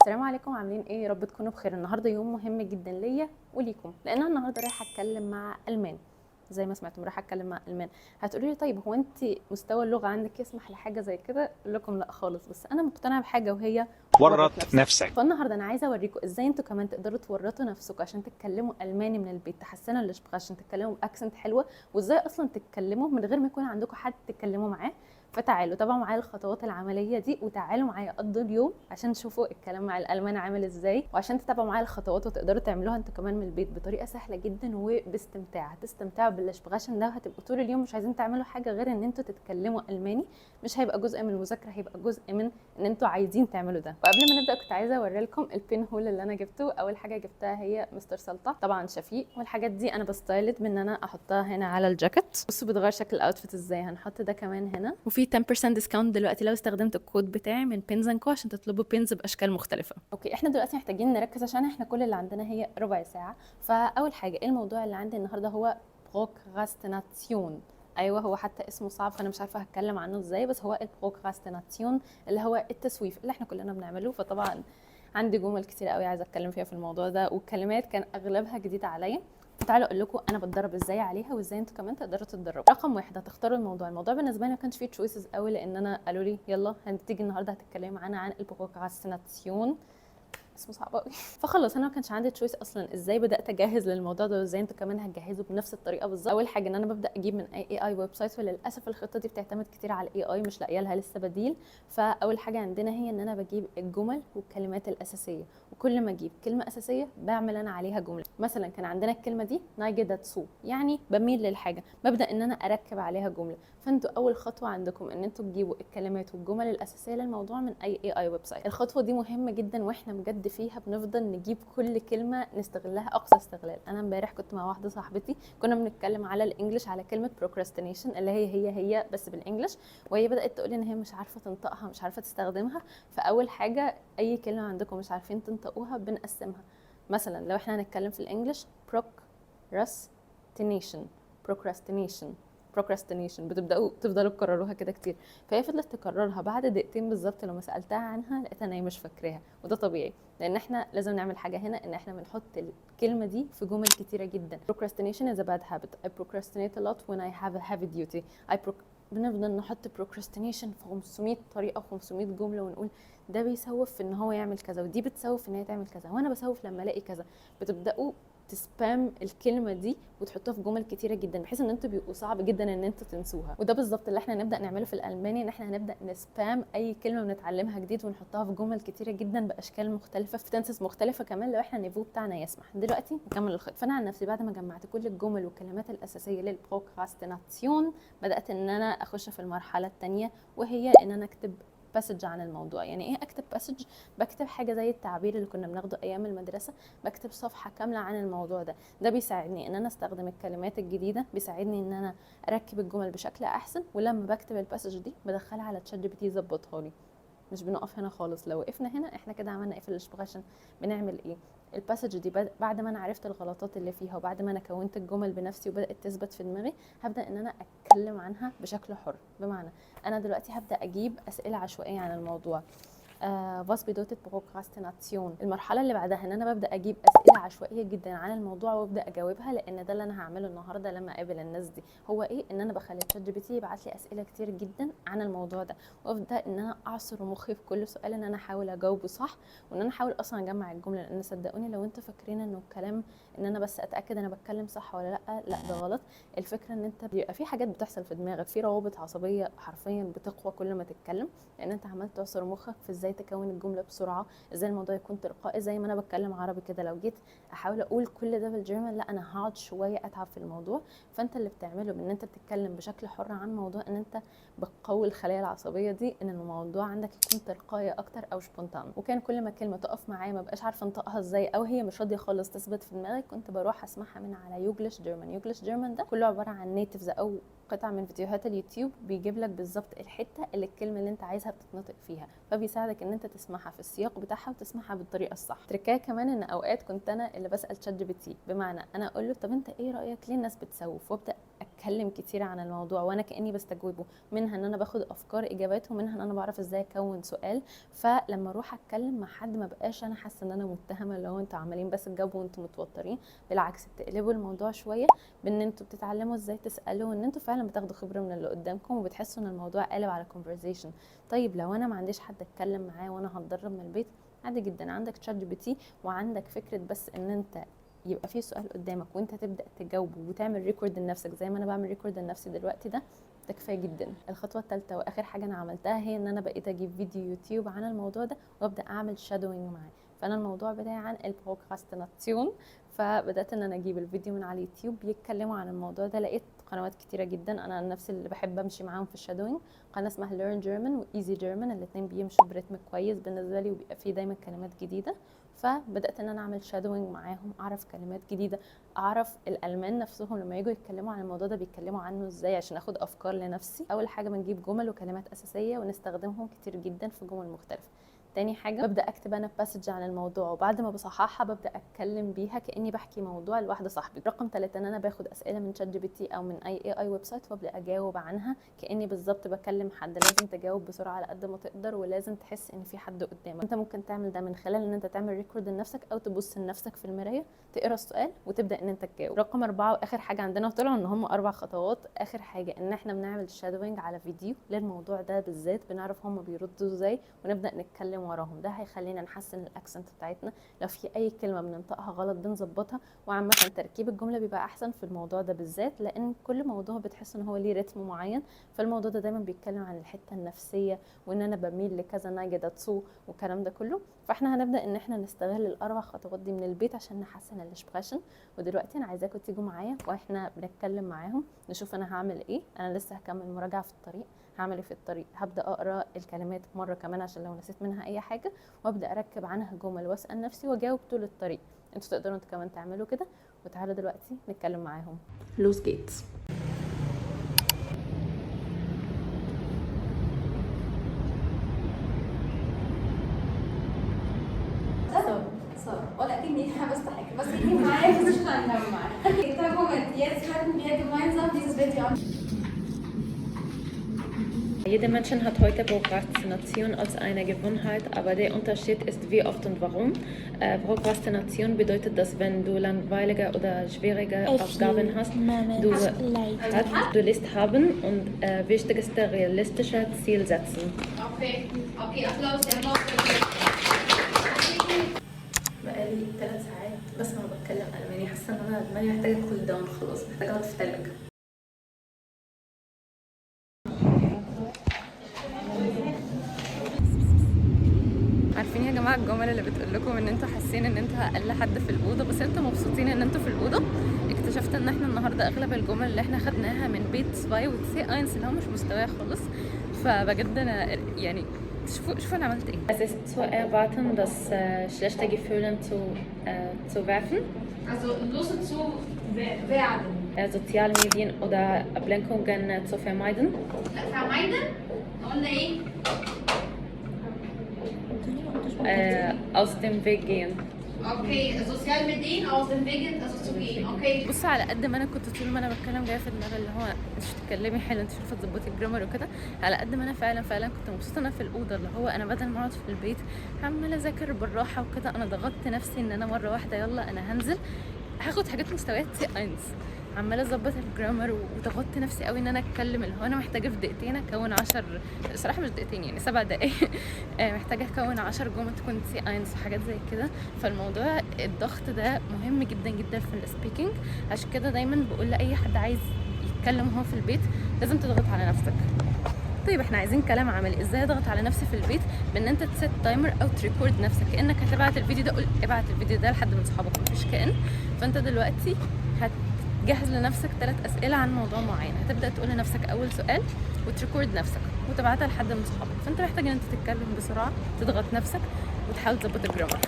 السلام عليكم، عاملين ايه؟ يا رب تكونوا بخير. النهارده يوم مهم جدا ليا وليكم، لان انا النهارده رايحه اتكلم مع المان. زي ما سمعتم رايحه اتكلم مع المان. هتقولوا لي طيب هو انت مستوى اللغه عندك يسمح لحاجه زي كده؟ اقول لكم لا خالص، بس انا مقتنعه بحاجه وهي ورط ورط نفسك. نفسك. فالنهارده انا عايزه اوريكم ازاي انتوا كمان تقدروا تورطوا نفسكم عشان تتكلموا الماني من البيت، تحسنوا الاشباع عشان تتكلموا باكسنت حلوه، وازاي اصلا تتكلموا من غير ما يكون عندكم حد تتكلموا معاه. فتعالوا تابعوا معايا الخطوات العمليه دي، وتعالوا معايا قضوا اليوم عشان تشوفوا الكلام مع الالمان عامل ازاي، وعشان تتابعوا معايا الخطوات وتقدروا تعملوها انتوا كمان من البيت بطريقه سهله جدا وباستمتاع. هتستمتعوا بالاشبغاشن ده، وهتبقوا طول اليوم مش عايزين تعملوا حاجه غير ان انتوا تتكلموا الماني. مش هيبقى جزء من المذاكره، هيبقى جزء من ان انتوا عايزين تعملوا ده. وقبل ما نبدا كنت عايزه اوري لكم البين هول اللي انا جبته. اول حاجه جبتها هي مستر سلطه، طبعا شفيق، والحاجات دي انا بستايلت من ان انا احطها هنا على الجاكيت. بصوا بتغير شكل الاوتفيت ازاي. هنحط ده كمان هنا، وفي 10% ديسكاونت دلوقتي لو استخدمت الكود بتاعي من بينزنكو عشان تطلبوا بينز باشكال مختلفه. اوكي، احنا دلوقتي محتاجين نركز عشان احنا كل اللي عندنا هي ربع ساعه. فاول حاجه ايه الموضوع اللي عندي النهارده؟ هو بروكراستيناسيون. ايوه، هو حتى اسمه صعب فانا مش عارفه هتكلم عنه ازاي، بس هو البروكراستيناسيون اللي هو التسويف اللي احنا كلنا بنعمله. فطبعا عندي جمل كتير قوي عايزه اتكلم فيها في الموضوع ده، والكلمات كان اغلبها جديده عليا. تعالوا اقول لكم انا بتدرب ازاي عليها، وازاي انتوا كمان تقدروا تتدربوا. رقم واحد، هتختاروا الموضوع بالنسبه لي ما كانش فيه تشويسز قوي، لان انا قالوا لي يلا هتيجي النهارده هتتكلمي معانا عن البروكراستيناسيون. اسمه صعب قوي. فخلص انا ما كانش عندي تشويس اصلا. ازاي بدات اجهز للموضوع ده، وازاي انتوا كمان هتجهزوا بنفس الطريقه بالظبط؟ اول حاجه ان انا ببدا اجيب من اي ويب سايت، وللاسف الخطه دي بتعتمد كتير على الاي، مش لاقيه لها لسه بديل. فاول حاجه عندنا هي ان انا بجيب الجمل والكلمات الاساسيه، وكل ما اجيب كلمه اساسيه بعمل انا عليها جمله. مثلا كان عندنا الكلمه دي نايجي داتسو، يعني بميل للحاجه، ببدا ان انا اركب عليها جمله. فانتوا اول خطوه عندكم ان انتوا تجيبوا الكلمات والجمل الاساسيه للموضوع من اي ويب سايت. الخطوه دي مهمه جدا، واحنا بجد فيها بنفضل نجيب كل كلمه نستغلها اقصى استغلال. انا امبارح كنت مع واحده صاحبتي كنا بنتكلم على الانجليش، على كلمه procrastination اللي هي بس بالانجليش، وهي بدات تقول ان هي مش عارفه تنطقها، مش عارفه تستخدمها. فاول حاجه اي كلمه عندكم مش عارفين تنطقوها بنقسمها. مثلا لو احنا هنتكلم في الانجليش procrastination procrastination procrastination، تفضلوا تكرروها كده كتير. فهي فضلت تكررها، بعد دقيقتين بالظبط لما سالتها عنها لقيتها ان هي مش فاكراها. وده طبيعي، لان احنا لازم نعمل حاجه هنا، ان احنا بنحط الكلمه دي في جمل كتيره جدا. procrastination is a bad habit. I procrastinate a lot when I have a heavy duty. بنفضل نحط procrastination في 500 طريقه و500 جمله، ونقول ده بيسوف في ان هو يعمل كذا، ودي بتسوف ان هي تعمل كذا، وانا بسوف لما الاقي كذا. بتبداوا تسبام الكلمه دي وتحطوها في جمل كتيره جدا، بحيث ان انتوا بيبقوا صعب جدا ان انتوا تنسوها. وده بالظبط اللي احنا نبدا نعمله في الالماني، ان احنا هنبدا نسبام اي كلمه بنتعلمها جديد ونحطها في جمل كتيره جدا باشكال مختلفه، في تنسز مختلفه كمان لو احنا النيفو بتاعنا يسمح. دلوقتي نكمل الخط. فانا عن نفسي بعد ما جمعت كل الجمل والكلمات الاساسيه للبروكراستيناسيون، بدات ان انا اخش في المرحله الثانيه، وهي ان انا اكتب باسج عن الموضوع. يعني ايه اكتب باسج؟ بكتب حاجه زي التعبير اللي كنا بناخده ايام المدرسه، بكتب صفحه كامله عن الموضوع ده. ده بيساعدني ان انا استخدم الكلمات الجديده، بيساعدني ان انا اركب الجمل بشكل احسن. ولما بكتب الباسج دي بدخلها على تشات جي بي تي يظبطها لي. مش بنقف هنا خالص. لو وقفنا هنا احنا كده عملنا ايه في الاشبغاشن؟ بنعمل ايه؟ الباسج دي بعد ما انا عرفت الغلطات اللي فيها، وبعد ما انا كونت الجمل بنفسي وبدات تثبت في دماغي، هبدا ان انا اتكلم عنها بشكل حر. بمعنى انا دلوقتي هبدا اجيب اسئله عشوائيه عن الموضوع. was bedeutet Prokrastination. المرحله اللي بعدها ان انا ببدا اجيب اسئله عشوائيه جدا عن الموضوع وابدا اجاوبها، لان ده اللي انا هعمله النهارده لما اقابل الناس دي. هو ايه؟ ان انا بخلي تشات جي بي تي يبعت لي اسئله كتير جدا عن الموضوع ده، وابدا ان انا اعصر مخي في كل سؤال، ان انا احاول اجاوبه صح، وان انا احاول اصلا اجمع الجمله. لان صدقوني لو انتوا فاكرين انه الكلام ان انا بس اتاكد انا بتكلم صح ولا لا، لا ده غلط. الفكره ان انت بيبقى في حاجات بتحصل في دماغك، في روابط عصبيه حرفيا بتقوى كل ما تتكلم، لان انت عمال تعصر مخك في ازاي تكون الجمله بسرعه، ازاي الموضوع يكون تلقائي. زي ما انا بتكلم عربي كده، لو جيت احاول اقول كل ده بالجيرمان، لا انا هقعد شويه اتعب في الموضوع. فانت اللي بتعمله بان انت بتتكلم بشكل حر عن موضوع، ان انت بتقوي الخلايا العصبيه دي، ان الموضوع عندك يكون تلقائي اكتر او سبونتان. وكان كل ما كلمه تقف معايا ما بقاش عارفه انطقها ازاي، او هي مش راضيه خالص تثبت في دماغي، كنت بروح اسمعها من على يوجلش جيرمان. يوجلش جيرمان ده كله عباره عن نيتيفز او قطع من فيديوهات اليوتيوب، بيجيب لك بالظبط الحته اللي الكلمه اللي انت عايزها بتتنطق فيها، فبيساعدك ان انت تسمعها في السياق بتاعها وتسمعها بالطريقه الصح. تركايه كمان ان اوقات كنت انا اللي بسال تشات جي بي تي، بمعنى انا اقول له طب انت ايه رايك ليه الناس بتسوف، وابدا بتكلم كتير عن الموضوع وانا كاني بستجوبه، منها ان انا باخد افكار اجابات، ومنها ان انا بعرف ازاي اكون سؤال. فلما اروح اتكلم مع حد ما بقاش انا حاسه ان انا متهمه لو انتوا عمالين بس تجاوبوا وانتوا متوترين، بالعكس بتقلبوا الموضوع شويه بان انتوا بتتعلموا ازاي تسالوا، وان انتوا فعلا بتاخدوا خبره من اللي قدامكم وبتحسوا ان الموضوع قالب على conversation. طيب لو انا ما عنديش حد اتكلم معاه وانا هتدرب من البيت، عادي جدا عندك تشات جي بي تي، وعندك فكره بس ان انت يبقى في سؤال قدامك وانت تبدا تجاوبه وتعمل ريكورد لنفسك زي ما انا بعمل ريكورد لنفسي دلوقتي، ده كفايه جدا. الخطوه الثالثه واخر حاجه انا عملتها هي ان انا بقيت اجيب فيديو يوتيوب عن الموضوع ده وابدا اعمل شادوينج معاه. فانا الموضوع بتاعي عن البروكراستيناسيون، فبدات ان انا اجيب الفيديو من على اليوتيوب بيتكلموا عن الموضوع ده. لقيت قنوات كتيره جدا انا نفسي اللي بحب امشي معاهم في الشادوينج، قناه اسمها Learn German وEasy German، الاثنين بيمشوا برتم كويس بالنسبه لي وبيبقى فيه دايما كلمات جديده. فبدات ان انا اعمل شادوينج معاهم، اعرف كلمات جديده، اعرف الالمان نفسهم لما يجوا يتكلموا عن الموضوع ده بيتكلموا عنه ازاي عشان اخد افكار لنفسي. اول حاجه بنجيب جمل وكلمات اساسيه ونستخدمهم كتير جدا في جمل مختلفه. تاني حاجه ببدا اكتب انا باسج عن الموضوع، وبعد ما بصححها ببدا اتكلم بيها كاني بحكي موضوع لواحده صاحبي. رقم 3 ان انا باخد اسئله من شات جي بي تي او من اي ويب سايت وابدا اجاوب عنها كاني بالظبط بكلم حد. لازم تجاوب بسرعه على قد ما تقدر، ولازم تحس ان في حد قدامك. انت ممكن تعمل ده من خلال ان انت تعمل ريكورد لنفسك او تبص لنفسك في المرايه تقرا السؤال وتبدا ان انت تجاوب. رقم 4 واخر حاجه عندنا، وطلعوا ان هم 4 خطوات. اخر حاجه ان احنا بنعمل شادوينج على فيديو للموضوع ده بالذات، بنعرف هم بيردوا ازاي ونبدا نتكلم وراهم. ده خلينا نحسن الاكسنت بتاعتنا، لو في اي كلمه بننطقها غلط بنظبطها. وعامه تركيب الجمله بيبقى احسن في الموضوع ده بالذات، لان كل موضوع بتحس ان هو ليه رتم معين. فالموضوع ده دايما بيتكلم عن الحته النفسيه وان انا بميل لكذا ناجي داتسو والكلام ده كله. فاحنا هنبدا ان احنا نستغل ال4 خطوات دي من البيت عشان نحسن الاشبريشن. ودلوقتي انا عايزاكم تيجوا معايا واحنا بنتكلم معاهم نشوف انا هعمل ايه. انا لسه هكمل مراجعه في الطريق. هعمل ايه في الطريق؟ هبدا اقرا الكلمات مره كمان عشان لو نسيت منها اي حاجه، وابدا اركب عنها جمل واسال نفسي واجاوب طول الطريق. انتوا تقدروا انتوا كمان تعملوا كده. وتعالوا دلوقتي نتكلم معاهم. Los geht's. Oder irgendwie bestack. Was ich nicht mal verstanden habe mal. Moment, jetzt werden wir gemeinsam dieses Video an. Jeder Mensch hat heute Prokrastination als eine Gewohnheit, aber der Unterschied ist wie oft und warum. Prokrastination bedeutet, dass wenn du langweilige oder schwierige Aufgaben hast, du List haben und wichtigste realistische Ziel setzen. Okay, Applaus, Applaus. بقالي 3 ساعات بس ما بتكلم ألماني، حاسة ان انا دماغي محتاجة كول داون، خلاص محتاجة اقعد في تلج. عارفين يا جماعه الجمل اللي بتقول لكم ان انتوا حاسين ان انتوا اقل حد في الاوضه بس انتوا مبسوطين ان انتوا في الاوضه؟ اكتشفت ان احنا النهارده اغلب الجمل اللي احنا خدناها من بيت سباي وتسي اينس اللي هو مش مستواي خالص. فبجد انا يعني شوفوا انا عملت ايه. Es ist zu erwarten, das schlechte Gefühle zu werfen. Also Lust zu werden. Sozialmedien oder Ablenkungen zu vermeiden. Vermeiden? قلنا ايه؟ Aus dem Weg gehen. اوكي sozial Medien aus dem Weg also zu gehen. اوكي. بص، على قد ما انا كنت طول ما انا بتكلم جايه في دماغي اللي هو انت مش تتكلمي حلو، انت مش عارفه تظبطي الجرامر وكده، على قد ما انا فعلا كنت مبسوطه انا في الاوضه. اللي هو انا بدل ما اقعد في البيت عماله اذاكر بالراحه وكده، انا ضغطت نفسي ان انا مره واحده يلا انا هنزل هاخد حاجات مستويات سي اينس، عماله اظبط الجرامر وضغطت نفسي قوي ان انا اتكلم. اللي هو انا محتاجه في دقيقتين اكون 10، صراحه مش دقيقتين يعني 7 دقايق محتاجه اكون 10 جمل تكون سي اينس وحاجات زي كده. فالموضوع الضغط ده مهم جدا جدا في السبيكينج، عشان كده دايما بقول لاي حد عايز يتكلم وهو في البيت لازم تضغط على نفسك. طيب احنا عايزين كلام عملي. ازاي اضغط على نفسي في البيت؟ بان انت تسيت تايمر او تريكورد نفسك كانك هتبعت الفيديو ده. قول ابعت الفيديو ده لحد من صحابك، مفيش كائن. فانت دلوقتي هتجهز لنفسك 3 اسئله عن موضوع معين، هتبدا تقول لنفسك اول سؤال وتريكورد نفسك وتبعتها لحد من صحابك. فانت محتاج ان انت تتكلم بسرعه، تضغط نفسك وتحاول تظبط الجرامر.